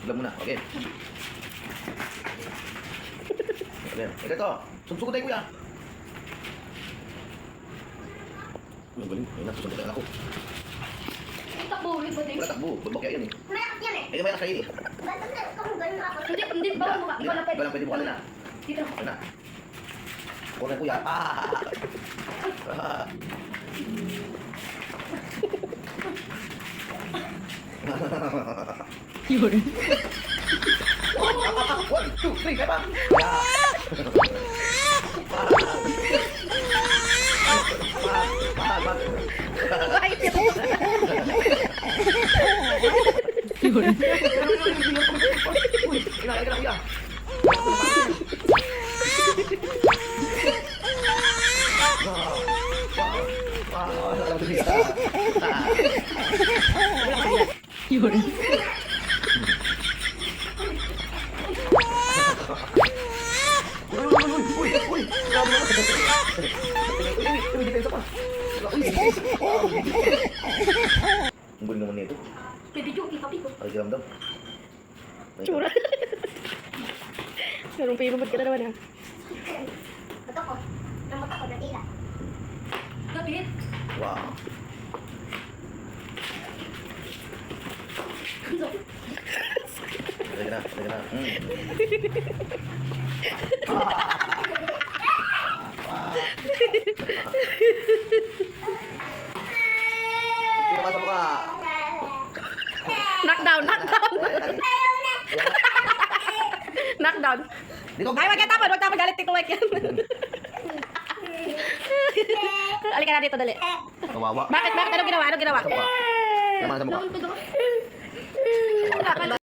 Vlog muna. Okay. Okay. Ito. Sugsugod tayo, kuya. Ang galing. Ayun na, susunod tayo ako. Takbo, libo din. Wala takbo. Bulbok yan eh. Mayak yan eh. Ayun, mayak sa'yo eh. Hindi, bawal mo ka. Ikaw lang pwede. Walang pwede bukalin na. Dito. Ayun na. Kuha na, kuya. Yun. 1, 2, 3, kaya pa. Ay, ito. Yun. Uy, kinakain ka na, kuya. Yun. Uy, grabe naman. Uy, dito isa pa. Ang gulo naman nito. Baby Joe, pipa-pipo. Ay, garam daw. Tsura. Meron pa yung lumad ka na naman ha. Mata ko. Ang mata ko na tila. Gabit. Wow. Talaga na, talaga na. Pinamasa mo ka. Knockdown, knockdown. Knockdown. Dito, Ay, wag tapon galit TikTok like yan. Halika na dito, dali. kawawa. Bakit? Anong ginawa? Pinamasa mo ka. Lawal ko daw.